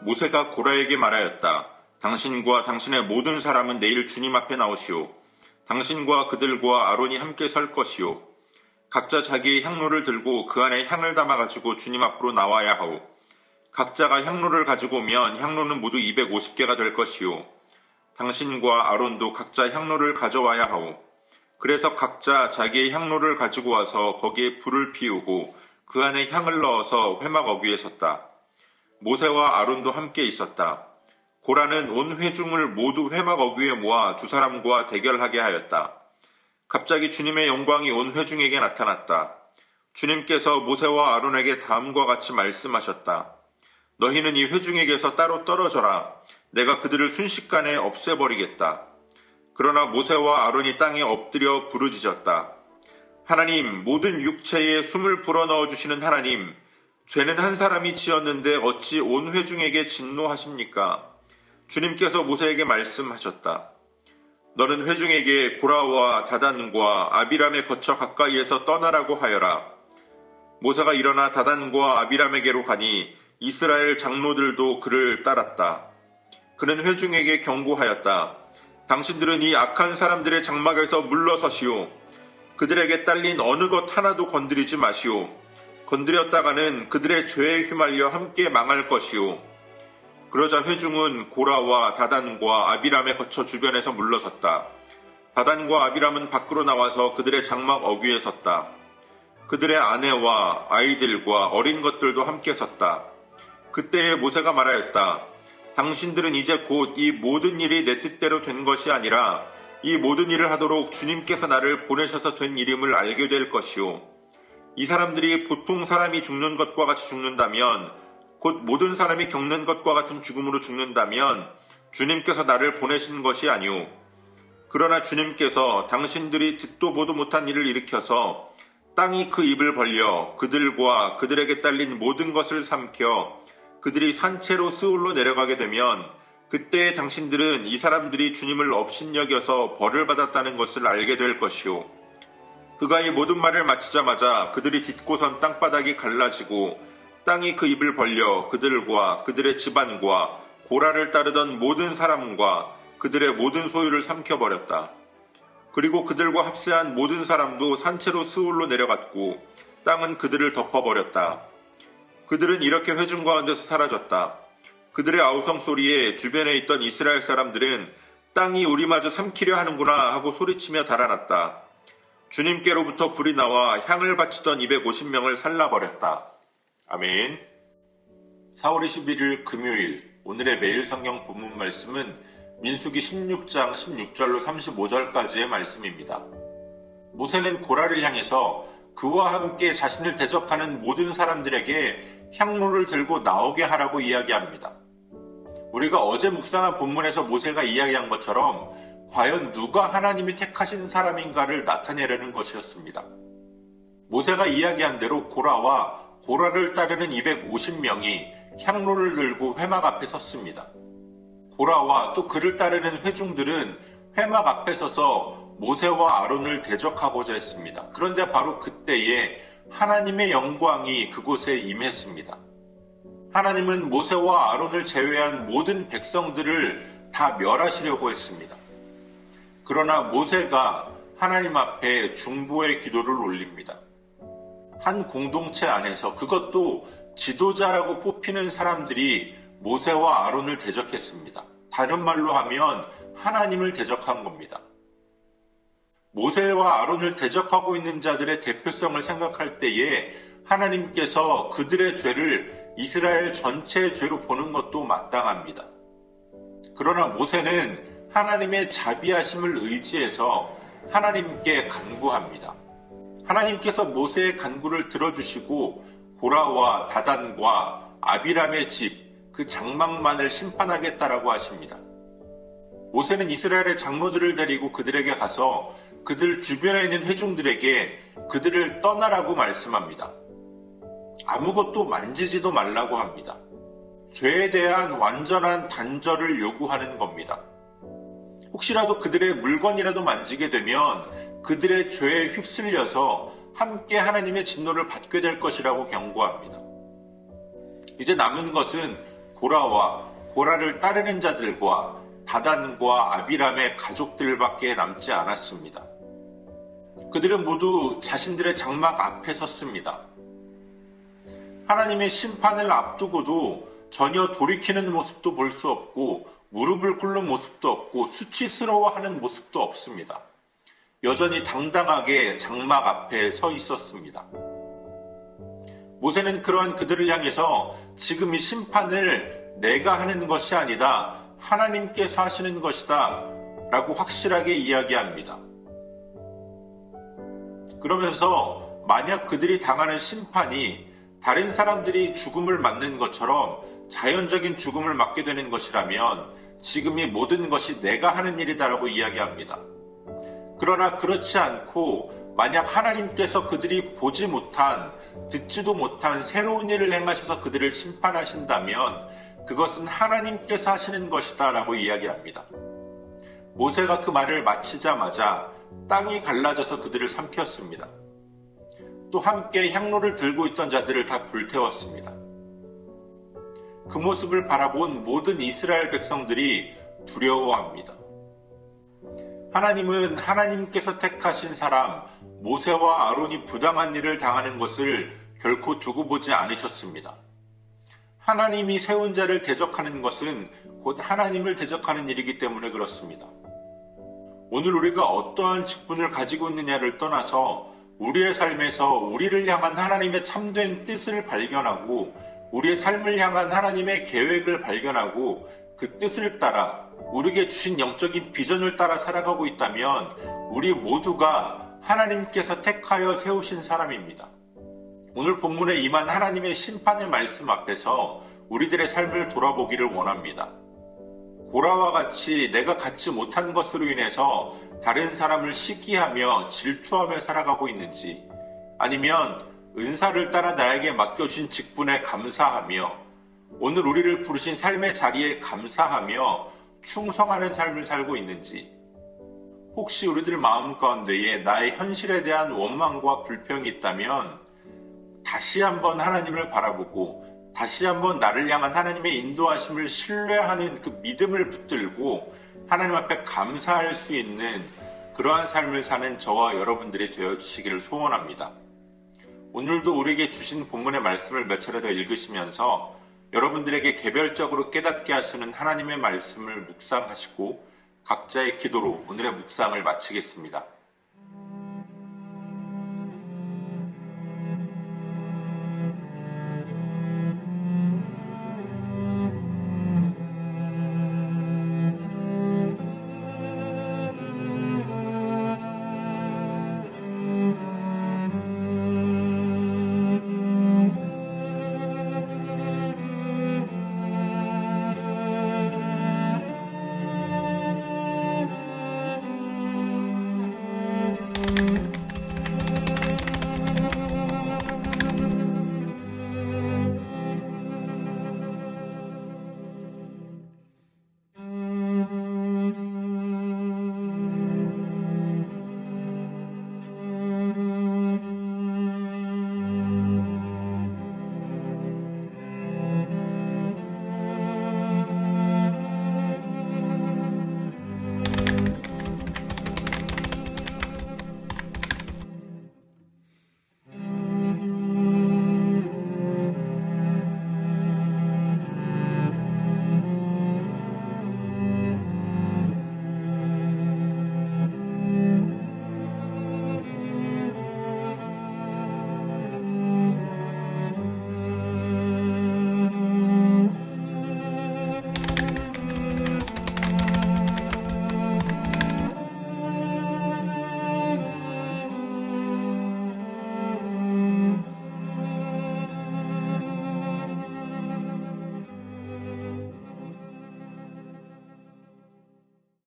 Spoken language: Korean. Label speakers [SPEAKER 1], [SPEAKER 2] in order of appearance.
[SPEAKER 1] 모세가 고라에게 말하였다. 당신과 당신의 모든 사람은 내일 주님 앞에 나오시오. 당신과 그들과 아론이 함께 설 것이오. 각자 자기의 향로를 들고 그 안에 향을 담아가지고 주님 앞으로 나와야 하오. 각자가 향로를 가지고 오면 향로는 모두 250개가 될 것이오. 당신과 아론도 각자 향로를 가져와야 하오. 그래서 각자 자기의 향로를 가지고 와서 거기에 불을 피우고 그 안에 향을 넣어서 회막 어귀에 섰다. 모세와 아론도 함께 있었다. 고라는 온 회중을 모두 회막 어귀에 모아 두 사람과 대결하게 하였다. 갑자기 주님의 영광이 온 회중에게 나타났다. 주님께서 모세와 아론에게 다음과 같이 말씀하셨다. 너희는 이 회중에게서 따로 떨어져라. 내가 그들을 순식간에 없애버리겠다. 그러나 모세와 아론이 땅에 엎드려 부르짖었다. 하나님, 모든 육체에 숨을 불어넣어 주시는 하나님, 죄는 한 사람이 지었는데 어찌 온 회중에게 진노하십니까? 주님께서 모세에게 말씀하셨다. 너는 회중에게 고라와 다단과 아비람에 거쳐 가까이에서 떠나라고 하여라. 모세가 일어나 다단과 아비람에게로 가니 이스라엘 장로들도 그를 따랐다. 그는 회중에게 경고하였다. 당신들은 이 악한 사람들의 장막에서 물러서시오. 그들에게 딸린 어느 것 하나도 건드리지 마시오. 건드렸다가는 그들의 죄에 휘말려 함께 망할 것이오. 그러자 회중은 고라와 다단과 아비람에 거쳐 주변에서 물러섰다. 다단과 아비람은 밖으로 나와서 그들의 장막 어귀에 섰다. 그들의 아내와 아이들과 어린 것들도 함께 섰다. 그때에 모세가 말하였다. 당신들은 이제 곧 이 모든 일이 내 뜻대로 된 것이 아니라 이 모든 일을 하도록 주님께서 나를 보내셔서 된 일임을 알게 될 것이오. 이 사람들이 보통 사람이 죽는 것과 같이 죽는다면, 곧 모든 사람이 겪는 것과 같은 죽음으로 죽는다면 주님께서 나를 보내신 것이 아니오. 그러나 주님께서 당신들이 듣도 보도 못한 일을 일으켜서 땅이 그 입을 벌려 그들과 그들에게 딸린 모든 것을 삼켜 그들이 산채로 스올로 내려가게 되면 그때 당신들은 이 사람들이 주님을 업신여겨서 벌을 받았다는 것을 알게 될 것이오. 그가 이 모든 말을 마치자마자 그들이 딛고선 땅바닥이 갈라지고 땅이 그 입을 벌려 그들과 그들의 집안과 고라를 따르던 모든 사람과 그들의 모든 소유를 삼켜버렸다. 그리고 그들과 합세한 모든 사람도 산채로 스올로 내려갔고 땅은 그들을 덮어버렸다. 그들은 이렇게 회중 가운데서 사라졌다. 그들의 아우성 소리에 주변에 있던 이스라엘 사람들은 땅이 우리마저 삼키려 하는구나 하고 소리치며 달아났다. 주님께로부터 불이 나와 향을 바치던 250명을 살라버렸다. 아멘. 4월 21일 금요일, 오늘의 매일 성경 본문 말씀은 민수기 16장 16절로 35절까지의 말씀입니다. 모세는 고라를 향해서 그와 함께 자신을 대적하는 모든 사람들에게 향로를 들고 나오게 하라고 이야기합니다. 우리가 어제 묵상한 본문에서 모세가 이야기한 것처럼 과연 누가 하나님이 택하신 사람인가를 나타내려는 것이었습니다. 모세가 이야기한 대로 고라와 고라를 따르는 250명이 향로를 들고 회막 앞에 섰습니다. 고라와 또 그를 따르는 회중들은 회막 앞에 서서 모세와 아론을 대적하고자 했습니다. 그런데 바로 그때에 하나님의 영광이 그곳에 임했습니다. 하나님은 모세와 아론을 제외한 모든 백성들을 다 멸하시려고 했습니다. 그러나 모세가 하나님 앞에 중보의 기도를 올립니다. 한 공동체 안에서, 그것도 지도자라고 뽑히는 사람들이 모세와 아론을 대적했습니다. 다른 말로 하면 하나님을 대적한 겁니다. 모세와 아론을 대적하고 있는 자들의 대표성을 생각할 때에 하나님께서 그들의 죄를 이스라엘 전체의 죄로 보는 것도 마땅합니다. 그러나 모세는 하나님의 자비하심을 의지해서 하나님께 간구합니다. 하나님께서 모세의 간구를 들어주시고 고라와 다단과 아비람의 집, 그 장막만을 심판하겠다라고 하십니다. 모세는 이스라엘의 장로들을 데리고 그들에게 가서 그들 주변에 있는 회중들에게 그들을 떠나라고 말씀합니다. 아무것도 만지지도 말라고 합니다. 죄에 대한 완전한 단절을 요구하는 겁니다. 혹시라도 그들의 물건이라도 만지게 되면 그들의 죄에 휩쓸려서 함께 하나님의 진노를 받게 될 것이라고 경고합니다. 이제 남은 것은 고라와 고라를 따르는 자들과 다단과 아비람의 가족들밖에 남지 않았습니다. 그들은 모두 자신들의 장막 앞에 섰습니다. 하나님의 심판을 앞두고도 전혀 돌이키는 모습도 볼 수 없고 무릎을 꿇는 모습도 없고 수치스러워하는 모습도 없습니다. 여전히 당당하게 장막 앞에 서 있었습니다. 모세는 그러한 그들을 향해서 지금 이 심판을 내가 하는 것이 아니다, 하나님께서 하시는 것이다 라고 확실하게 이야기합니다. 그러면서 만약 그들이 당하는 심판이 다른 사람들이 죽음을 맞는 것처럼 자연적인 죽음을 맞게 되는 것이라면 지금 이 모든 것이 내가 하는 일이다라고 이야기합니다. 그러나 그렇지 않고 만약 하나님께서 그들이 보지 못한, 듣지도 못한 새로운 일을 행하셔서 그들을 심판하신다면 그것은 하나님께서 하시는 것이다 라고 이야기합니다. 모세가 그 말을 마치자마자 땅이 갈라져서 그들을 삼켰습니다. 또 함께 향로를 들고 있던 자들을 다 불태웠습니다. 그 모습을 바라본 모든 이스라엘 백성들이 두려워합니다. 하나님은 하나님께서 택하신 사람 모세와 아론이 부당한 일을 당하는 것을 결코 두고 보지 않으셨습니다. 하나님이 세운 자를 대적하는 것은 곧 하나님을 대적하는 일이기 때문에 그렇습니다. 오늘 우리가 어떠한 직분을 가지고 있느냐를 떠나서 우리의 삶에서 우리를 향한 하나님의 참된 뜻을 발견하고 우리의 삶을 향한 하나님의 계획을 발견하고 그 뜻을 따라 우리에게 주신 영적인 비전을 따라 살아가고 있다면 우리 모두가 하나님께서 택하여 세우신 사람입니다. 오늘 본문에 임한 하나님의 심판의 말씀 앞에서 우리들의 삶을 돌아보기를 원합니다. 고라와 같이 내가 갖지 못한 것으로 인해서 다른 사람을 시기하며 질투하며 살아가고 있는지, 아니면 은사를 따라 나에게 맡겨진 직분에 감사하며 오늘 우리를 부르신 삶의 자리에 감사하며 충성하는 삶을 살고 있는지, 혹시 우리들 마음 가운데에 나의 현실에 대한 원망과 불평이 있다면 다시 한번 하나님을 바라보고 다시 한번 나를 향한 하나님의 인도하심을 신뢰하는 그 믿음을 붙들고 하나님 앞에 감사할 수 있는 그러한 삶을 사는 저와 여러분들이 되어주시기를 소원합니다. 오늘도 우리에게 주신 본문의 말씀을 몇 차례 더 읽으시면서 여러분들에게 개별적으로 깨닫게 하시는 하나님의 말씀을 묵상하시고 각자의 기도로 오늘의 묵상을 마치겠습니다.